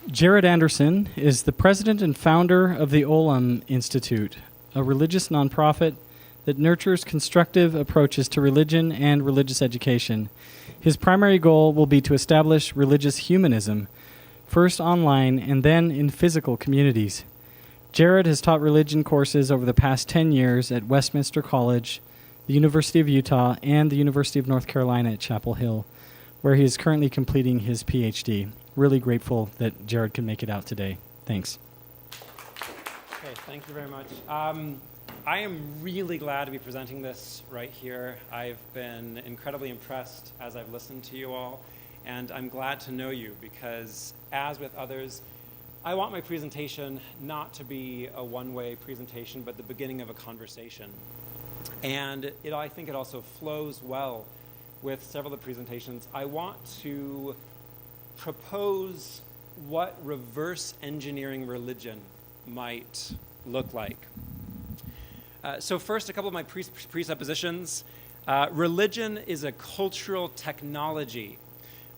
Jared Anderson is the president and founder of the Olam Institute, a religious nonprofit that nurtures constructive approaches to religion and religious education. His primary goal will be to establish religious humanism, first online and then in physical communities. Jared has taught religion courses over the past 10 years at Westminster College, the University of Utah, and the University of North Carolina at Chapel Hill, where he is currently completing his PhD. Really grateful that Jared can make it out today. Thanks. Okay, thank you very much. I am really glad to be presenting this right here. I've been incredibly impressed as I've listened to you all, and I'm glad to know you because, as with others, I want my presentation not to be a one-way presentation, but the beginning of a conversation. And I think it also flows well with several of the presentations. I want to propose what reverse engineering religion might look like. So first, a couple of my presuppositions. Religion is a cultural technology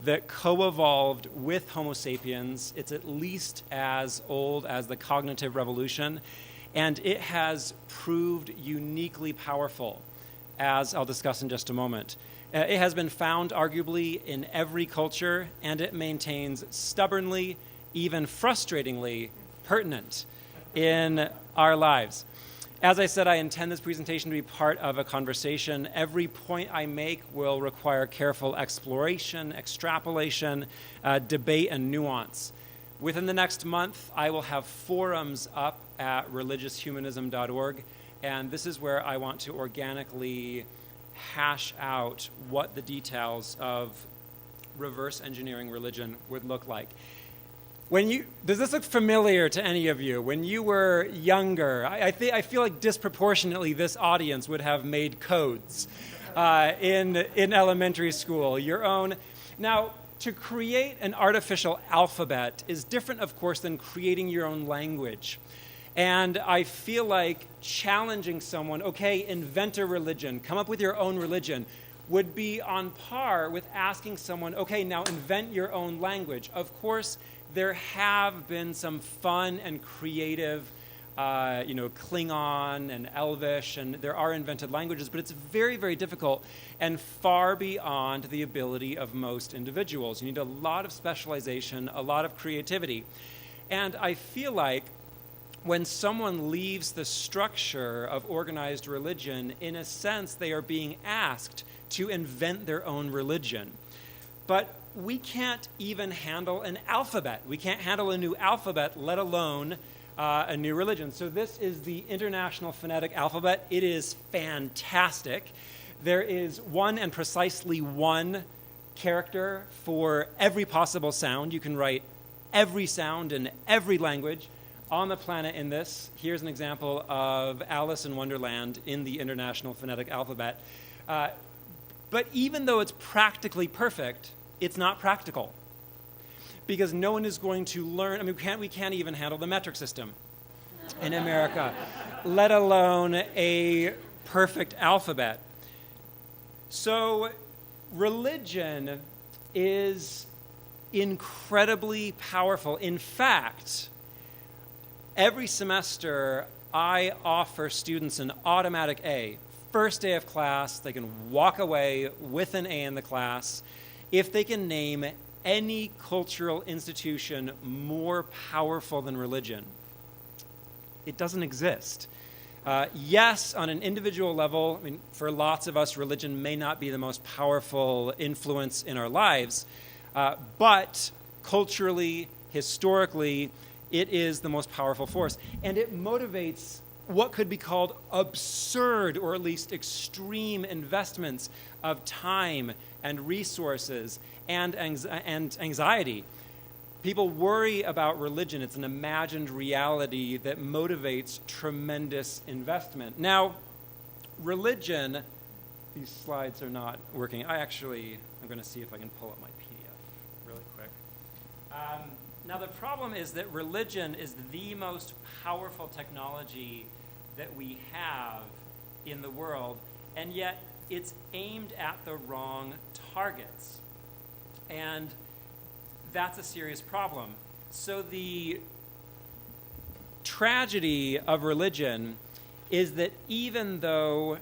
that co-evolved with Homo sapiens. It's at least as old as the cognitive revolution, and it has proved uniquely powerful, as I'll discuss in just a moment. It has been found, arguably, in every culture, and it maintains stubbornly, even frustratingly, pertinent in our lives. As I said, I intend this presentation to be part of a conversation. Every point I make will require careful exploration, extrapolation, debate, and nuance. Within the next month, I will have forums up at religioushumanism.org, and this is where I want to organically hash out what the details of reverse engineering religion would look like. Does this look familiar to any of you? When you were younger, I feel like disproportionately this audience would have made codes in elementary school, your own. Now, to create an artificial alphabet is different, of course, than creating your own language. And I feel like challenging someone, okay, invent a religion, come up with your own religion, would be on par with asking someone, okay, now invent your own language. Of course, there have been some fun and creative, Klingon and Elvish, and there are invented languages, but it's very, very difficult and far beyond the ability of most individuals. You need a lot of specialization, a lot of creativity. And I feel like when someone leaves the structure of organized religion, in a sense, they are being asked to invent their own religion. But we can't even handle an alphabet. We can't handle a new alphabet, let alone a new religion. So this is the International Phonetic Alphabet. It is fantastic. There is one and precisely one character for every possible sound. You can write every sound in every language on the planet in this. Here's an example of Alice in Wonderland in the International Phonetic Alphabet. But even though it's practically perfect, it's not practical. Because no one is going to learn, we can't even handle the metric system in America, let alone a perfect alphabet. So religion is incredibly powerful. In fact, every semester, I offer students an automatic A. First day of class, they can walk away with an A in the class if they can name any cultural institution more powerful than religion. It doesn't exist. Yes, on an individual level, for lots of us, religion may not be the most powerful influence in our lives, but culturally, historically, it is the most powerful force. And it motivates what could be called absurd or at least extreme investments of time and resources and anxiety. People worry about religion. It's an imagined reality that motivates tremendous investment. Now, religion, these slides are not working. I'm going to see if I can pull up my PDF really quick. Now, the problem is that religion is the most powerful technology that we have in the world, and yet it's aimed at the wrong targets. And that's a serious problem. So the tragedy of religion is that even though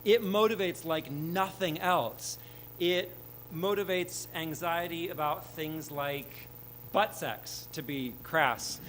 it motivates like nothing else, it motivates anxiety about things like butt sex, to be crass.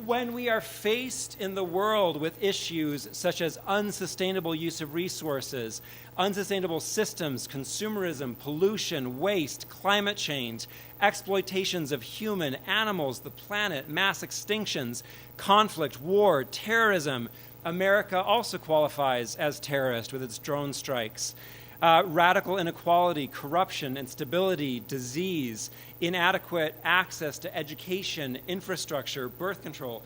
When we are faced in the world with issues such as unsustainable use of resources, unsustainable systems, consumerism, pollution, waste, climate change, exploitations of human, animals, the planet, mass extinctions, conflict, war, terrorism, America also qualifies as terrorist with its drone strikes. Radical inequality, corruption, instability, disease, inadequate access to education, infrastructure, birth control.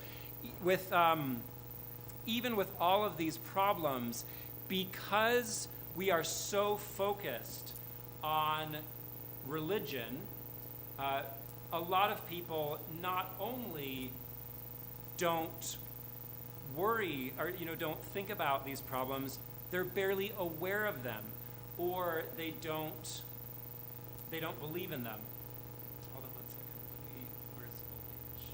Even with all of these problems, because we are so focused on religion, a lot of people not only don't worry or don't think about these problems, they're barely aware of them, or they don't believe in them. Hold on one second. Where's the page?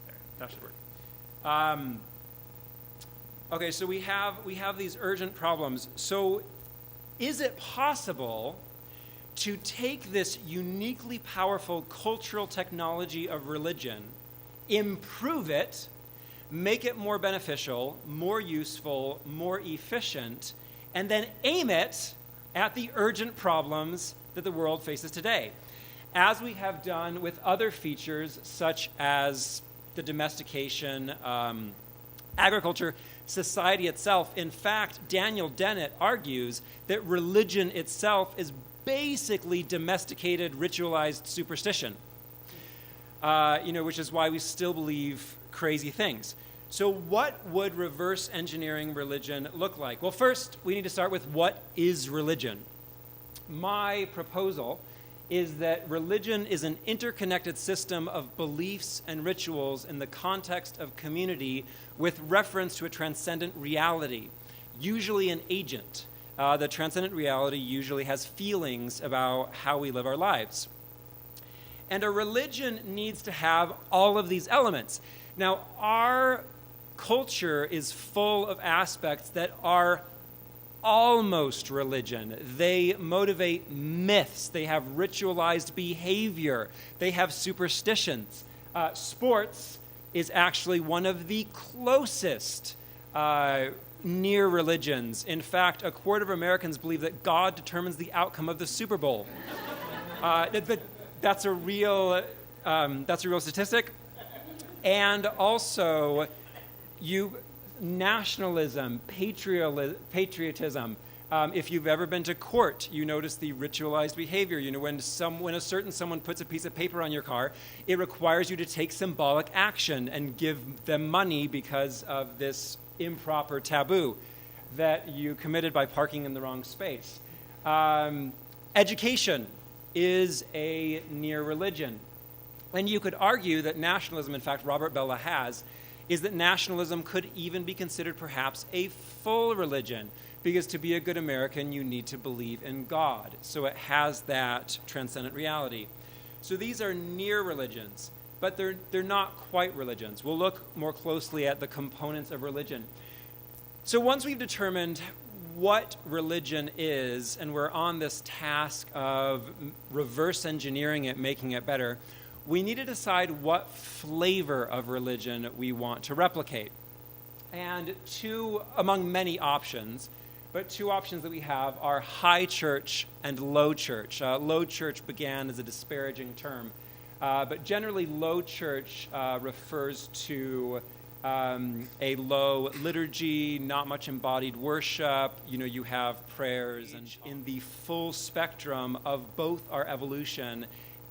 There, that should work. Okay, so we have these urgent problems. So is it possible to take this uniquely powerful cultural technology of religion, improve it, make it more beneficial, more useful, more efficient, and then aim it at the urgent problems that the world faces today, as we have done with other features such as the domestication, agriculture, society itself? In fact, Daniel Dennett argues that religion itself is basically domesticated, ritualized superstition, which is why we still believe crazy things. So what would reverse engineering religion look like? Well, first, we need to start with what is religion. My proposal is that religion is an interconnected system of beliefs and rituals in the context of community with reference to a transcendent reality, usually an agent. The transcendent reality usually has feelings about how we live our lives. And a religion needs to have all of these elements. Now, our culture is full of aspects that are almost religion. They motivate myths. They have ritualized behavior. They have superstitions. Sports is actually one of the closest near religions. In fact, a quarter of Americans believe that God determines the outcome of the Super Bowl. That's a real statistic. And also, nationalism, patriotism. If you've ever been to court, you notice the ritualized behavior. When a certain someone puts a piece of paper on your car, it requires you to take symbolic action and give them money because of this improper taboo that you committed by parking in the wrong space. Education is a near religion. And you could argue that nationalism, in fact, Robert Bella has, is that nationalism could even be considered perhaps a full religion, because to be a good American, you need to believe in God. So it has that transcendent reality. So these are near religions, but they're not quite religions. We'll look more closely at the components of religion. So once we've determined what religion is, and we're on this task of reverse engineering it, making it better, we need to decide what flavor of religion we want to replicate. And among many options, but two options that we have are high church and low church. Low church began as a disparaging term, but generally low church refers to a low liturgy, not much embodied worship. You have prayers, and in the full spectrum of both our evolution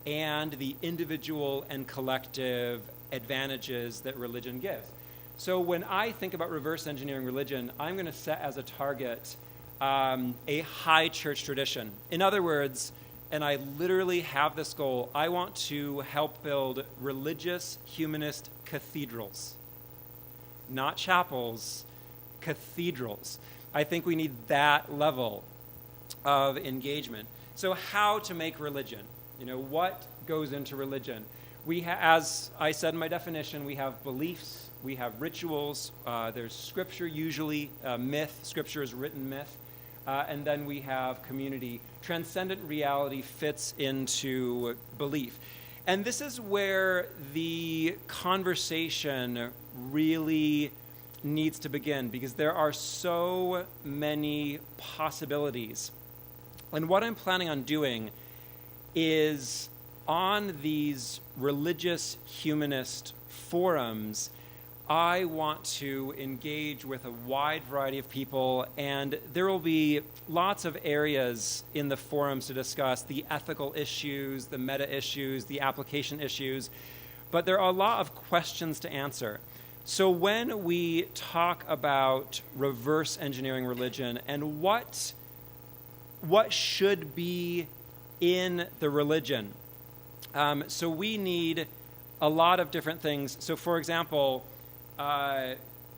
and the individual and collective advantages that religion gives. So when I think about reverse engineering religion, I'm going to set as a target a high church tradition. In other words, and I literally have this goal, I want to help build religious humanist cathedrals. Not chapels, cathedrals. I think we need that level of engagement. So how to make religion? What goes into religion? As I said in my definition, we have beliefs, we have rituals, there's scripture usually, myth, scripture is written myth, and then we have community. Transcendent reality fits into belief. And this is where the conversation really needs to begin, because there are so many possibilities. And what I'm planning on doing is, on these religious humanist forums, I want to engage with a wide variety of people, and there will be lots of areas in the forums to discuss the ethical issues, the meta issues, the application issues, but there are a lot of questions to answer. So when we talk about reverse engineering religion and what should be in the religion, so we need a lot of different things. So for example,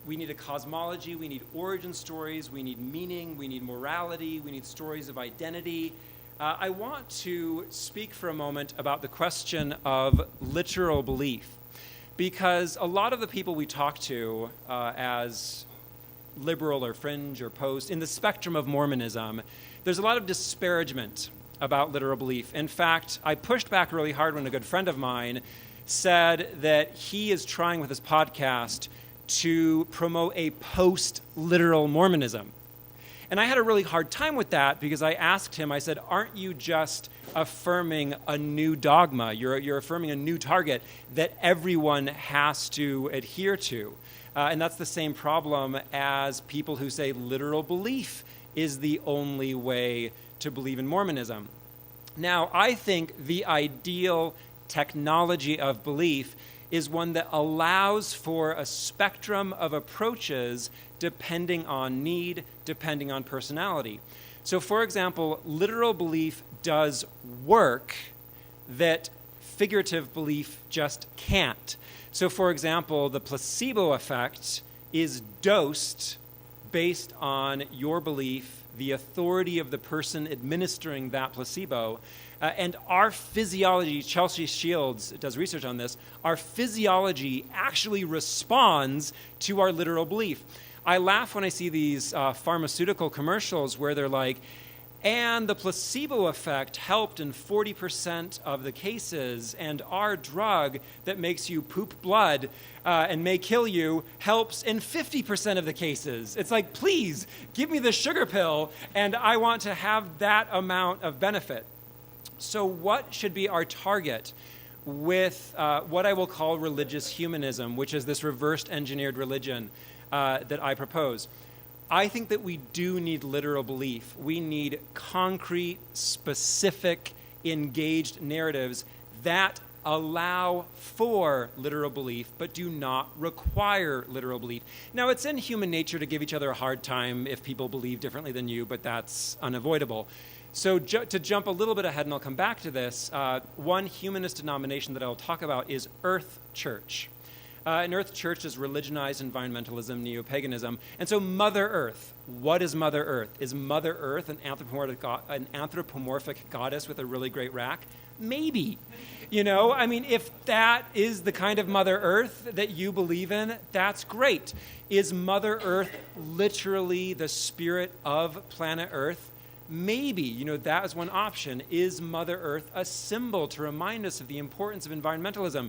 we need a cosmology, we need origin stories, we need meaning, we need morality, we need stories of identity. I want to speak for a moment about the question of literal belief, because a lot of the people we talk to as liberal or fringe or post in the spectrum of Mormonism, there's a lot of disparagement about literal belief. In fact, I pushed back really hard when a good friend of mine said that he is trying with his podcast to promote a post-literal Mormonism. And I had a really hard time with that, because I asked him, I said, aren't you just affirming a new dogma? You're affirming a new target that everyone has to adhere to. And that's the same problem as people who say literal belief is the only way to believe in Mormonism. Now, I think the ideal technology of belief is one that allows for a spectrum of approaches depending on need, depending on personality. So, for example, literal belief does work that figurative belief just can't. So, for example, the placebo effect is dosed based on your belief, the authority of the person administering that placebo. And our physiology, Chelsea Shields does research on this, our physiology actually responds to our literal belief. I laugh when I see these pharmaceutical commercials where they're like, and the placebo effect helped in 40% of the cases, and our drug that makes you poop blood and may kill you helps in 50% of the cases. It's like, please, give me the sugar pill, and I want to have that amount of benefit. So what should be our target with what I will call religious humanism, which is this reversed engineered religion that I propose? I think that we do need literal belief. We need concrete, specific, engaged narratives that allow for literal belief, but do not require literal belief. Now, it's in human nature to give each other a hard time if people believe differently than you, but that's unavoidable. So to jump a little bit ahead, and I'll come back to this, one humanist denomination that I'll talk about is Earth Church. And Earth Church is religionized environmentalism, neo-paganism. And so Mother Earth, what is Mother Earth? Is Mother Earth an anthropomorphic goddess with a really great rack? Maybe. I mean, if that is the kind of Mother Earth that you believe in, that's great. Is Mother Earth literally the spirit of planet Earth? Maybe. That is one option. Is Mother Earth a symbol to remind us of the importance of environmentalism?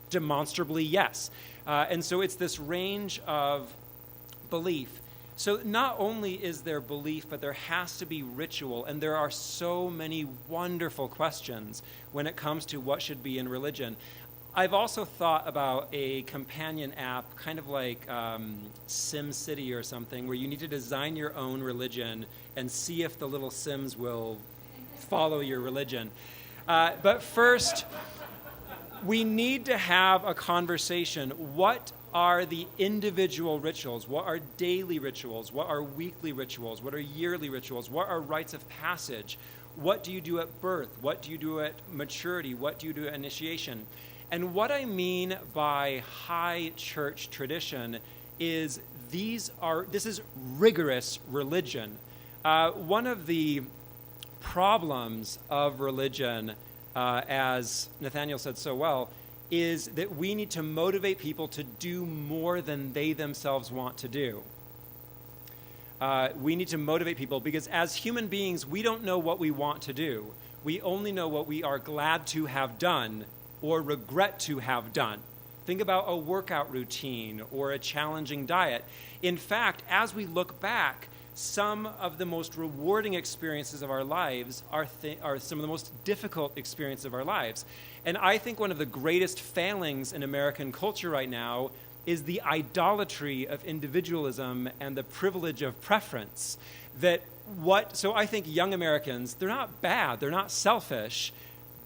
Demonstrably, yes. And so it's this range of belief. So not only is there belief, but there has to be ritual. And there are so many wonderful questions when it comes to what should be in religion. I've also thought about a companion app, kind of like SimCity or something, where you need to design your own religion and see if the little Sims will follow your religion. But first, we need to have a conversation. What are the individual rituals? What are daily rituals? What are weekly rituals? What are yearly rituals? What are rites of passage? What do you do at birth? What do you do at maturity? What do you do at initiation? And what I mean by high church tradition is this is rigorous religion. One of the problems of religion, as Nathaniel said so well, is that we need to motivate people to do more than they themselves want to do. We need to motivate people because as human beings, we don't know what we want to do. We only know what we are glad to have done or regret to have done. Think about a workout routine or a challenging diet. In fact, as we look back, some of the most rewarding experiences of our lives are some of the most difficult experiences of our lives. And I think one of the greatest failings in American culture right now is the idolatry of individualism and the privilege of preference. So I think young Americans, they're not bad, they're not selfish,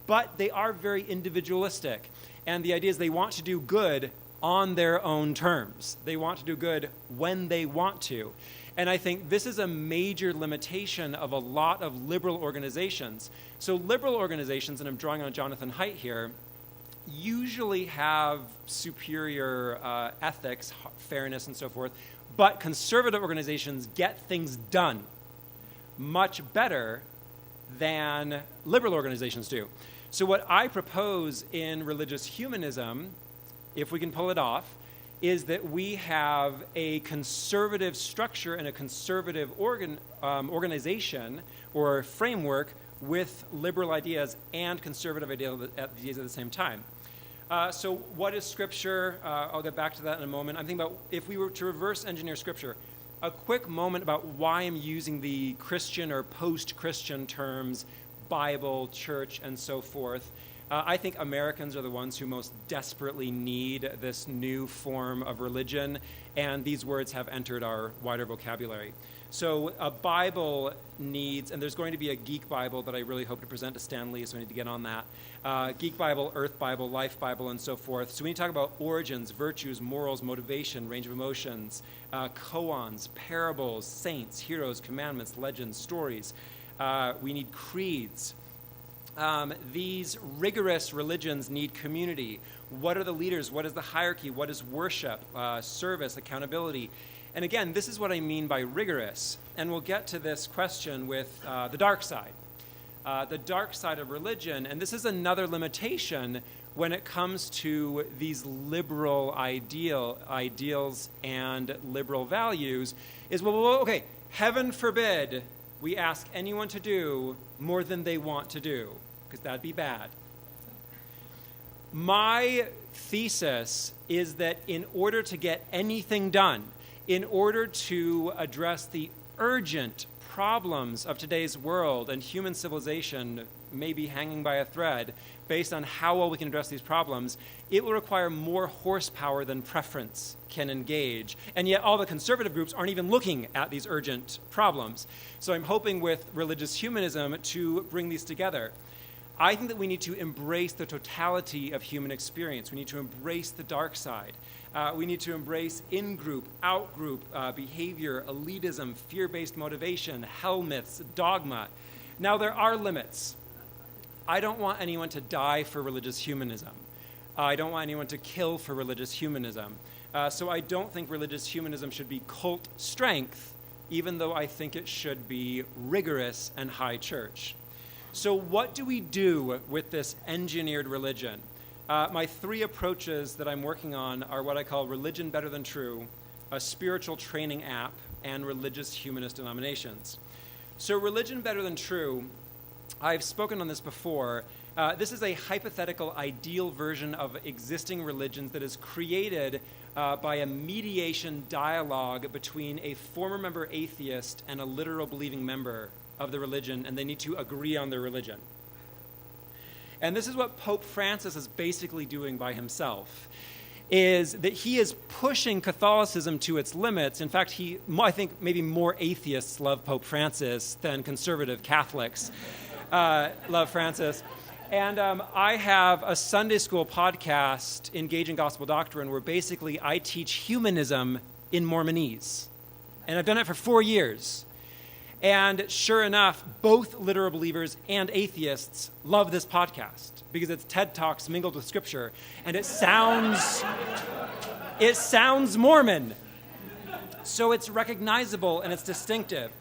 but they are very individualistic. And the idea is they want to do good on their own terms. They want to do good when they want to. And I think this is a major limitation of a lot of liberal organizations. So liberal organizations, and I'm drawing on Jonathan Haidt here, usually have superior ethics, fairness, and so forth, but conservative organizations get things done much better than liberal organizations do. So what I propose in religious humanism, if we can pull it off, is that we have a conservative structure and a conservative organization or framework with liberal ideas and conservative ideas at the same time. So what is Scripture? I'll get back to that in a moment. I'm thinking about if we were to reverse engineer Scripture, a quick moment about why I'm using the Christian or post-Christian terms, Bible, church, and so forth. I think Americans are the ones who most desperately need this new form of religion, and these words have entered our wider vocabulary. So a Bible needs, and there's going to be a Geek Bible that I really hope to present to Stan Lee, so we need to get on that. Geek Bible, Earth Bible, Life Bible, and so forth. So we need to talk about origins, virtues, morals, motivation, range of emotions, koans, parables, saints, heroes, commandments, legends, stories. We need creeds. These rigorous religions need community. What are the leaders? What is the hierarchy? What is worship, service, accountability? And again, this is what I mean by rigorous. And we'll get to this question with the dark side. The dark side of religion, and this is another limitation when it comes to these liberal ideals and liberal values, is, well, okay, heaven forbid we ask anyone to do more than they want to do, because that'd be bad. My thesis is that in order to get anything done, in order to address the urgent problems of today's world and human civilization may be hanging by a thread based on how well we can address these problems, it will require more horsepower than preference can engage. And yet all the conservative groups aren't even looking at these urgent problems. So I'm hoping with religious humanism to bring these together. I think that we need to embrace the totality of human experience. We need to embrace the dark side. We need to embrace in-group, out-group behavior, elitism, fear-based motivation, hell myths, dogma. Now, there are limits. I don't want anyone to die for religious humanism. I don't want anyone to kill for religious humanism. So I don't think religious humanism should be cult strength, even though I think it should be rigorous and high church. So what do we do with this engineered religion? My three approaches that I'm working on are what I call Religion Better Than True, a spiritual training app, and religious humanist denominations. So Religion Better Than True, I've spoken on this before. This is a hypothetical ideal version of existing religions that is created by a mediation dialogue between a former member atheist and a literal believing member of the religion, and they need to agree on their religion. And this is what Pope Francis is basically doing by himself, is that he is pushing Catholicism to its limits. In fact, I think maybe more atheists love Pope Francis than conservative Catholics love Francis. And I have a Sunday school podcast, Engaging Gospel Doctrine, where basically I teach humanism in Mormonese. And I've done it for 4 years. And sure enough, both literal believers and atheists love this podcast because it's TED Talks mingled with Scripture, and it sounds Mormon. So it's recognizable and it's distinctive.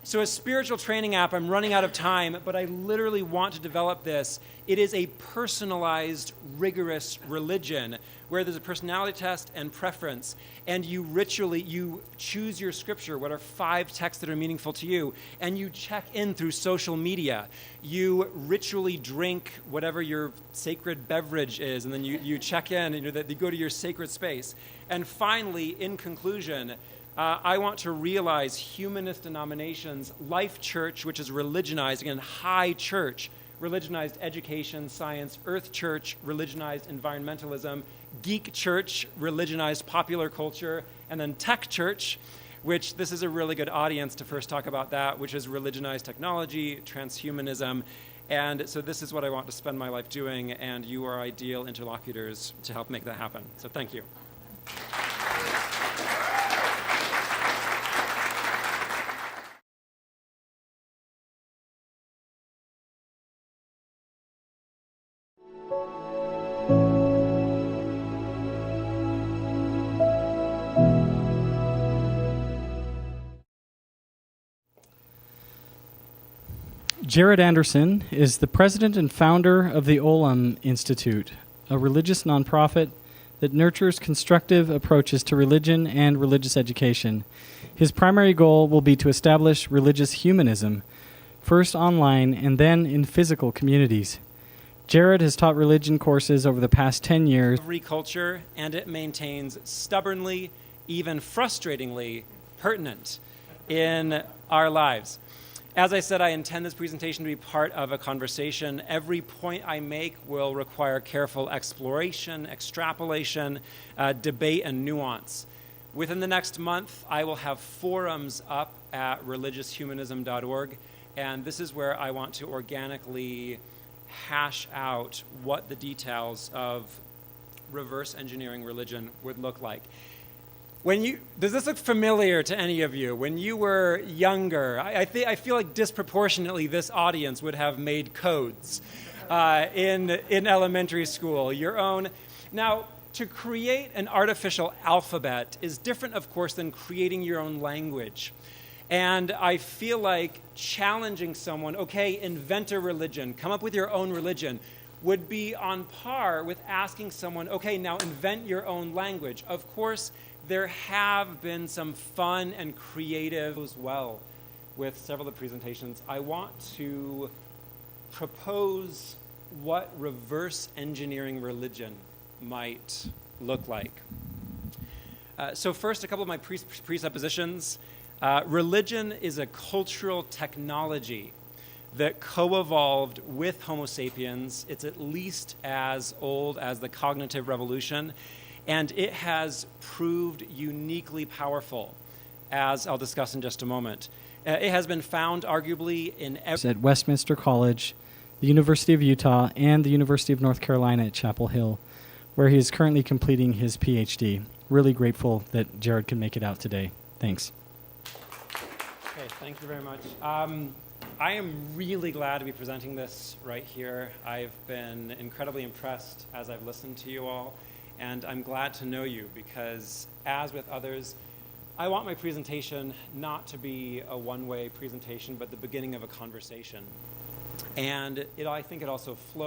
So a spiritual training app, I'm running out of time, but I literally want to develop this. It is a personalized, rigorous religion where there's a personality test and preference, and you choose your scripture, what are 5 texts that are meaningful to you, and you check in through social media. You ritually drink whatever your sacred beverage is, and then you check in, and you go to your sacred space. And finally, in conclusion, I want to realize humanist denominations, Life Church, which is religionized, again, high church, religionized education, science, Earth Church, religionized environmentalism, Geek Church, religionized popular culture, and then Tech Church, which this is a really good audience to first talk about that, which is religionized technology, transhumanism. And so this is what I want to spend my life doing, and you are ideal interlocutors to help make that happen. So thank you. Jared Anderson is the president and founder of the Olam Institute, a religious nonprofit that nurtures constructive approaches to religion and religious education. His primary goal will be to establish religious humanism, first online and then in physical communities. Jared has taught religion courses over the past 10 years. Every culture, and it maintains stubbornly, even frustratingly, pertinent in our lives. As I said, I intend this presentation to be part of a conversation. Every point I make will require careful exploration, extrapolation, debate, and nuance. Within the next month, I will have forums up at religioushumanism.org, and this is where I want to organically hash out what the details of reverse engineering religion would look like. Does this look familiar to any of you? When you were younger, I feel like disproportionately this audience would have made codes in elementary school, your own. Now, to create an artificial alphabet is different, of course, than creating your own language. And I feel like challenging someone, okay, invent a religion, come up with your own religion, would be on par with asking someone, okay, now invent your own language. Of course, there have been some fun and creative as well with several of the presentations. I want to propose what reverse engineering religion might look like. So first, a couple of my presuppositions. Religion is a cultural technology that co-evolved with Homo sapiens. It's at least as old as the cognitive revolution, and it has proved uniquely powerful, as I'll discuss in just a moment. It has been found arguably at Westminster College, the University of Utah, and the University of North Carolina at Chapel Hill, where he is currently completing his PhD. Really grateful that Jared can make it out today. Thanks. Okay, thank you very much. I am really glad to be presenting this right here. I've been incredibly impressed as I've listened to you all, and I'm glad to know you because, as with others, I want my presentation not to be a one-way presentation, but the beginning of a conversation. And I think it also flows